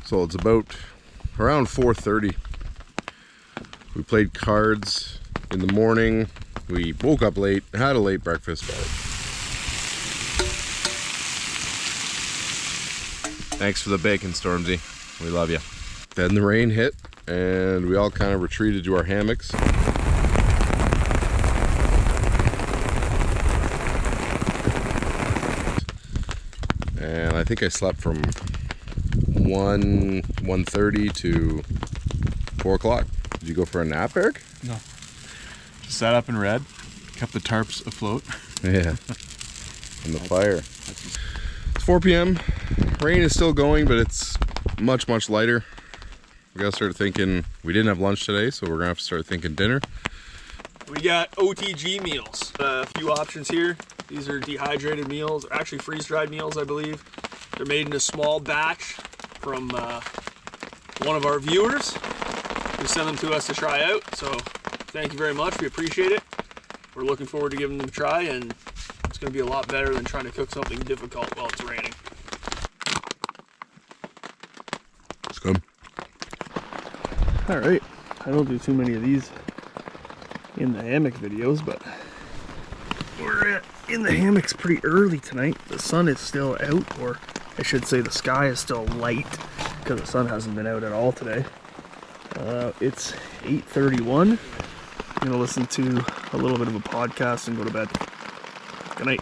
So it's about around 4:30. We played cards in the morning. We woke up late, had a late breakfast. Thanks for the bacon, Stormzy. We love you. Then the rain hit and we all kind of retreated to our hammocks. And I think I slept from 1:30 to 4 o'clock. Did you go for a nap, Eric? No. Just sat up and read, kept the tarps afloat. Yeah. And the fire. It's 4 p.m. Rain is still going, but it's much, much lighter. We gotta start thinking, we didn't have lunch today, so we're gonna have to start thinking dinner. We got OTG meals. A few options here. These are dehydrated meals, or actually freeze-dried meals, I believe. They're made in a small batch from one of our viewers who sent them to us to try out. So thank you very much. We appreciate it. We're looking forward to giving them a try, and it's going to be a lot better than trying to cook something difficult while it's raining. It's good. All right. I don't do too many of these in the hammock videos, but we're in the hammocks pretty early tonight. The sun is still out, or I should say the sky is still light because the sun hasn't been out at all today. It's 8:31. I'm gonna listen to a little bit of a podcast and go to bed. Good night.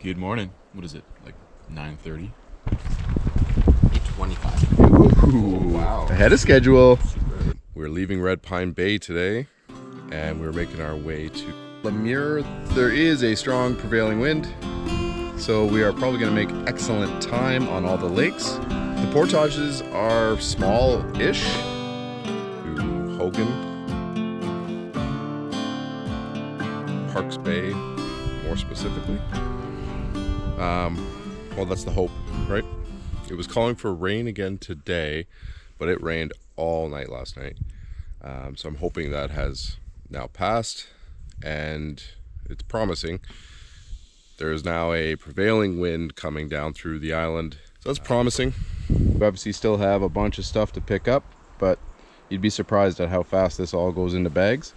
Good morning. What is it, like 9:30? 8:25. Ooh, wow. Ahead of schedule. We're leaving Redpine Bay today, and we're making our way to Lamir. There is a strong prevailing wind, so we are probably going to make excellent time on all the lakes. The portages are small-ish. To Hogan, Parks Bay, more specifically. Well, that's the hope, right? It was calling for rain again today, but it rained all night last night. So I'm hoping that has now passed, and it's promising. There is now a prevailing wind coming down through the island, so that's promising. We obviously still have a bunch of stuff to pick up, but you'd be surprised at how fast this all goes into bags.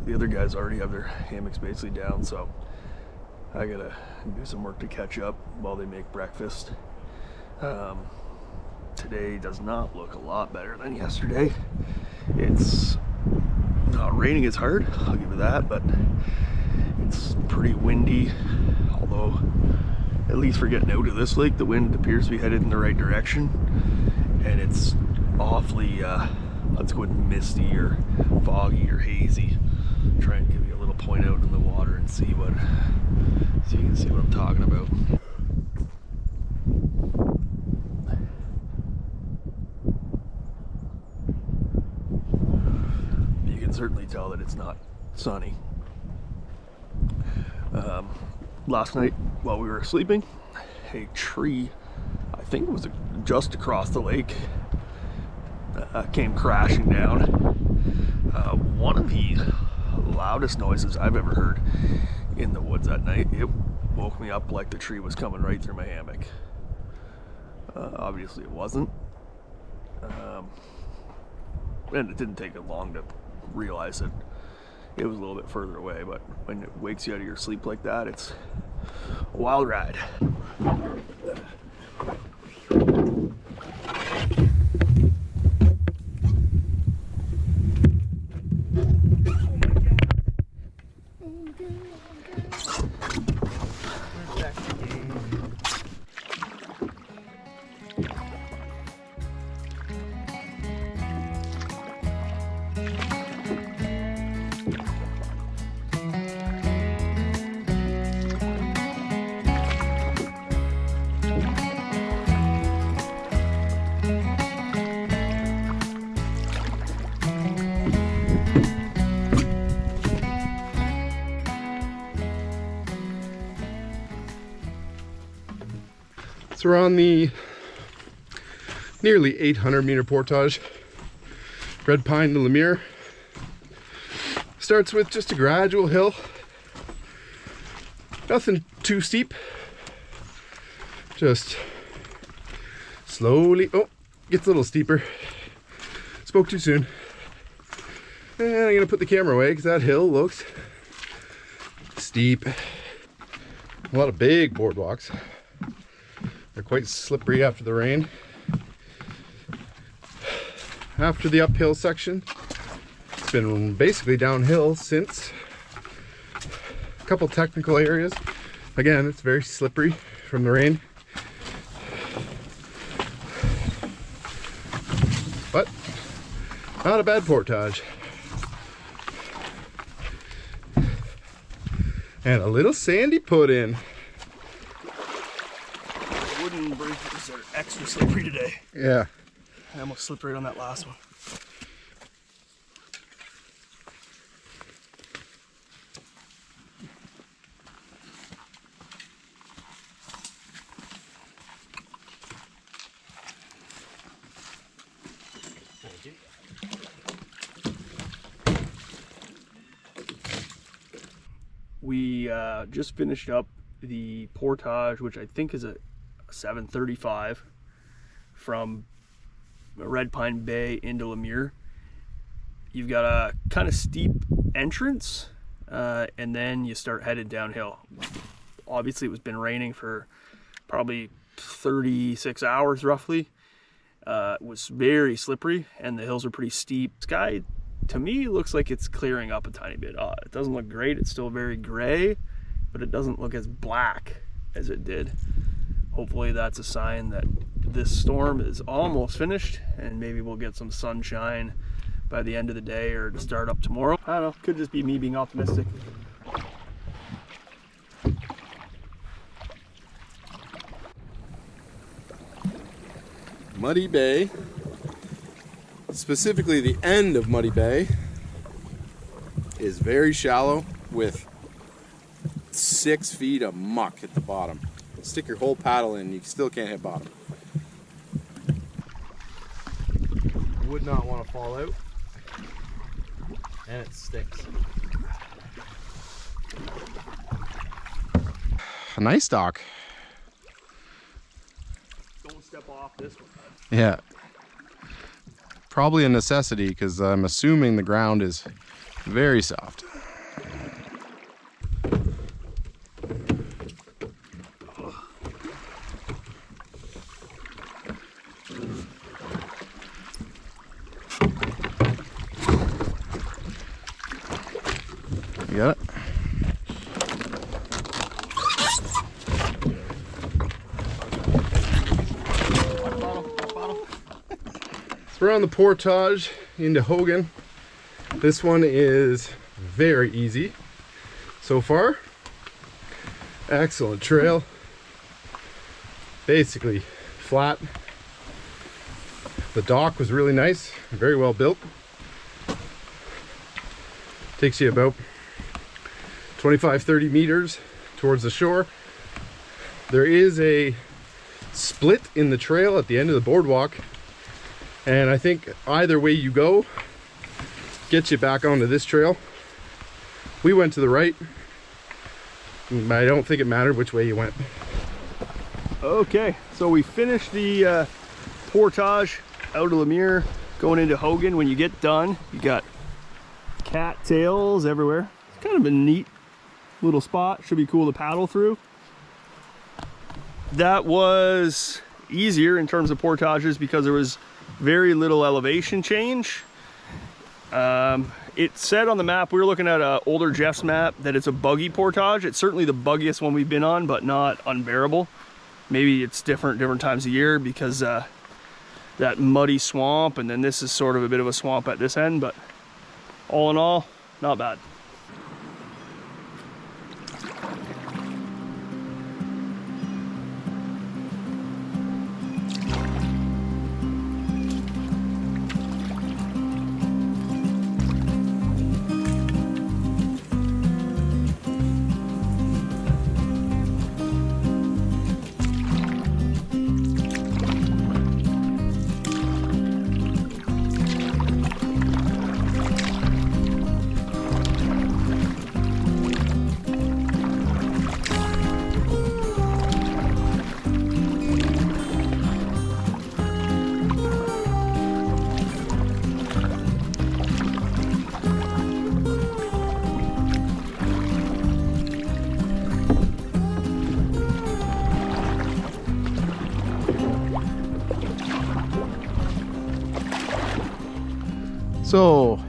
The other guys already have their hammocks basically down, so I gotta do some work to catch up while they make breakfast. Today does not look a lot better than yesterday. It's not raining as hard, I'll give it that, but it's pretty windy. Although, at least for getting out of this lake, the wind appears to be headed in the right direction, and it's awfully, let's go with misty or foggy or hazy. Try and give you a little point out in the water and see what, so you can see what I'm talking about. You can certainly tell that it's not sunny. Last night while we were sleeping, a tree, I think it was just across the lake, came crashing down. One of the loudest noises I've ever heard in the woods that night. It woke me up like the tree was coming right through my hammock. Obviously it wasn't. And it didn't take it long to realize that it was a little bit further away, but when it wakes you out of your sleep like that, it's a wild ride. So we're on the nearly 800 meter portage, Redpine to Lamir. Starts with just a gradual hill, nothing too steep, just slowly, oh, gets a little steeper, spoke too soon. And I'm gonna put the camera away because that hill looks steep. A lot of big boardwalks. They're quite slippery after the rain. After the uphill section, it's been basically downhill since. A couple technical areas. Again, it's very slippery from the rain. But not a bad portage. And a little sandy put in. Wooden bridges are extra slippery today. Yeah. I almost slipped right on that last one. We just finished up the portage, which I think is a 735 from Redpine Bay into Lamir. You've got a kind of steep entrance, and then you start headed downhill. Obviously, it was been raining for probably 36 hours roughly. It was very slippery, and the hills are pretty steep. Sky, to me, looks like it's clearing up a tiny bit. It doesn't look great. It's still very gray, but it doesn't look as black as it did. Hopefully that's a sign that this storm is almost finished and maybe we'll get some sunshine by the end of the day or to start up tomorrow. I don't know, could just be me being optimistic. Muddy Bay, specifically the end of Muddy Bay, is very shallow with 6 feet of muck at the bottom. Stick your whole paddle in, you still can't hit bottom. Would not want to fall out. And it sticks. A nice dock. Don't step off this one. Yeah. Probably a necessity because I'm assuming the ground is very soft. You got it? So we're on the portage into Hogan. This one is very easy so far. Excellent trail. Basically flat. The dock was really nice, very well built. Takes you about 25-30 meters towards the shore. There is a split in the trail at the end of the boardwalk, and I think either way you go gets you back onto this trail. We went to the right, but I don't think it mattered which way you went. Okay, so we finished the portage out of Lamir going into Hogan. When you get done, you got cattails everywhere. It's kind of a neat little spot. Should be cool to paddle through. That was easier in terms of portages because there was very little elevation change. It said on the map, we were looking at older Jeff's map, that it's a buggy portage. It's certainly the buggiest one we've been on, but not unbearable. Maybe it's different times of year because that muddy swamp, and then this is sort of a bit of a swamp at this end, but all in all, not bad. So,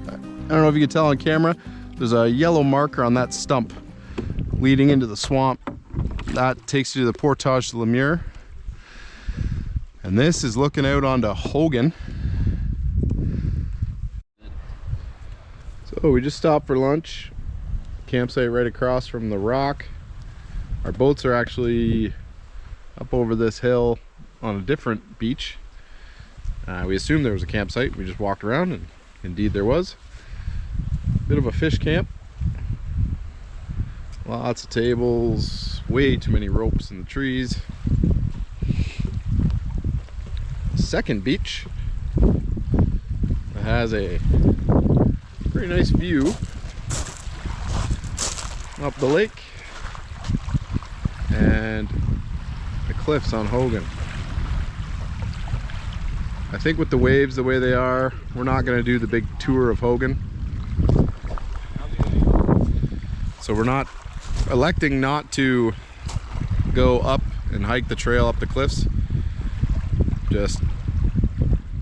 I don't know if you can tell on camera, there's a yellow marker on that stump leading into the swamp. That takes you to the Portage to Lamir. And this is looking out onto Hogan. So we just stopped for lunch. Campsite right across from the rock. Our boats are actually up over this hill on a different beach. We assumed there was a campsite. We just walked around and indeed there was. Bit of a fish camp. Lots of tables, way too many ropes in the trees. Second beach that has a very nice view up the lake and the cliffs on Hogan. I think with the waves the way they are, we're not going to do the big tour of Hogan. So we're not electing not to go up and hike the trail up the cliffs. Just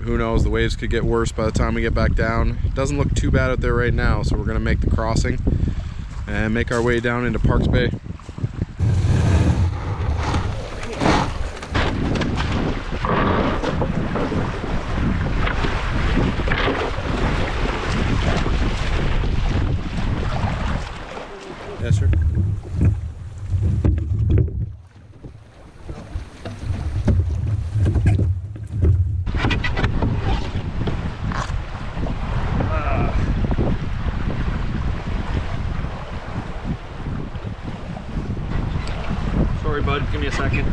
who knows, the waves could get worse by the time we get back down. It doesn't look too bad out there right now, so we're going to make the crossing and make our way down into Parks Bay. Yes, sir. Sorry, bud. Give me a second.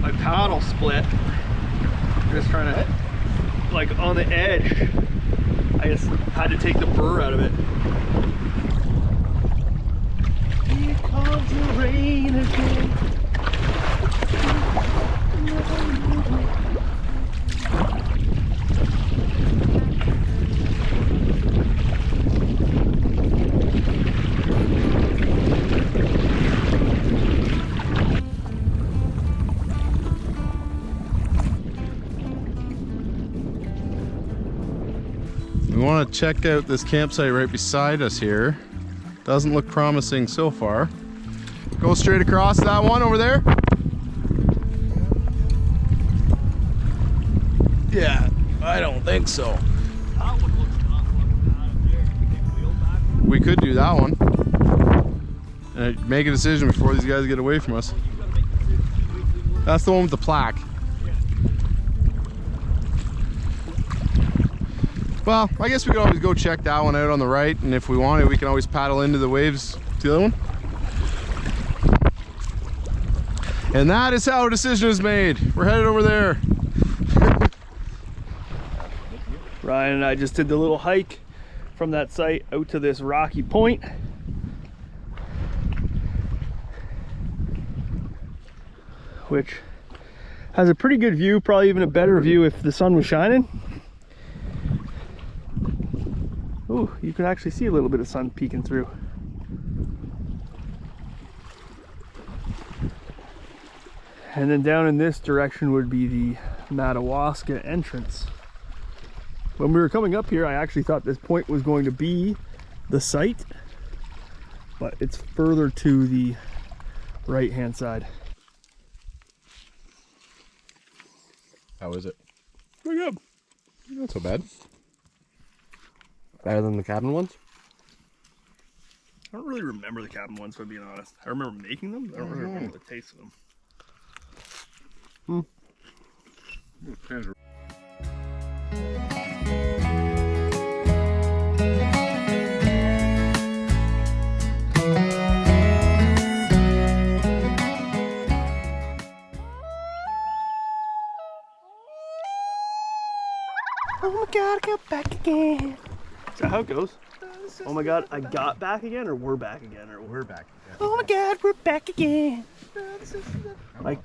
My paddle split. I'm just trying to, like, on the edge. I just had to take the burr out of it. Here comes the rain again. We want to check out this campsite right beside us here. Doesn't look promising so far. Go straight across that one over there. Yeah, I don't think so. We could do that one and make a decision before these guys get away from us. That's the one with the plaque. Well, I guess we could always go check that one out on the right, and if we wanted, we can always paddle into the waves to the other one. And that is how a decision is made. We're headed over there. Ryan and I just did the little hike from that site out to this rocky point. Which has a pretty good view, probably even a better view if the sun was shining. Ooh, you can actually see a little bit of sun peeking through. And then down in this direction would be the Madawaska entrance. When we were coming up here, I actually thought this point was going to be the site, but it's further to the right-hand side. How is it? Pretty good. Not so bad. Better than the cabin ones? I don't really remember the cabin ones, if I'm being honest. I remember making them, but I don't really remember the taste of them. Oh my god, I got back again. Is that how it goes? Oh my god, I got back again, or we're back again, or we're back again. Oh my god, we're back again. My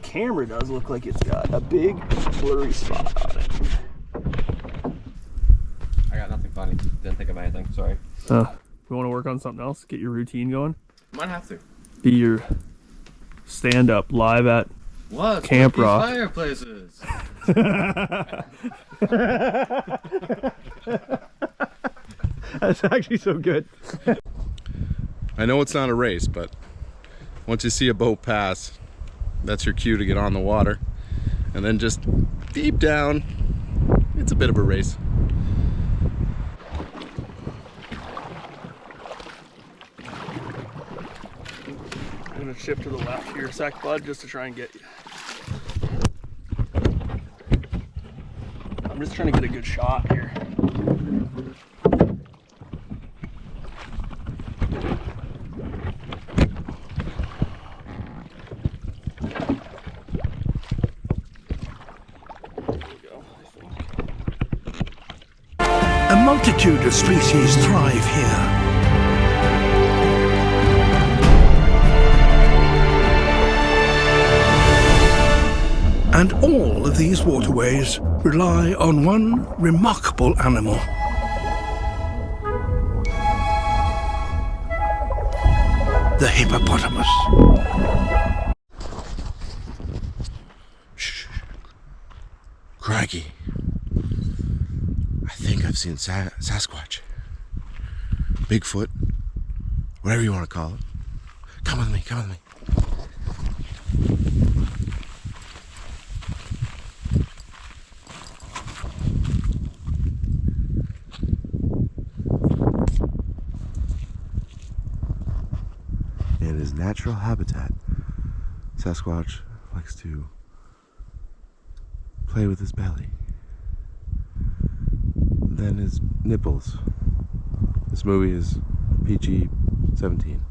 camera does look like it's got a big blurry spot on it. I got nothing funny. Didn't think of anything. Sorry. We want to work on something else, get your routine going. Might have to. Be your stand-up live at What? Camp These rock. fireplaces. That's actually so good. I know it's not a race, but once you see a boat pass, that's your cue to get on the water. And then just deep down, it's a bit of a race. I'm gonna shift to the left here a sec, bud, just to try and get you. I'm just trying to get a good shot here. A multitude of species thrive here. And all of these waterways rely on one remarkable animal. The hippopotamus. Shh. Crikey. I think I've seen Sasquatch. Bigfoot. Whatever you want to call it. Come with me, come with me. In his natural habitat, Sasquatch likes to play with his belly, then his nipples. This movie is PG-17.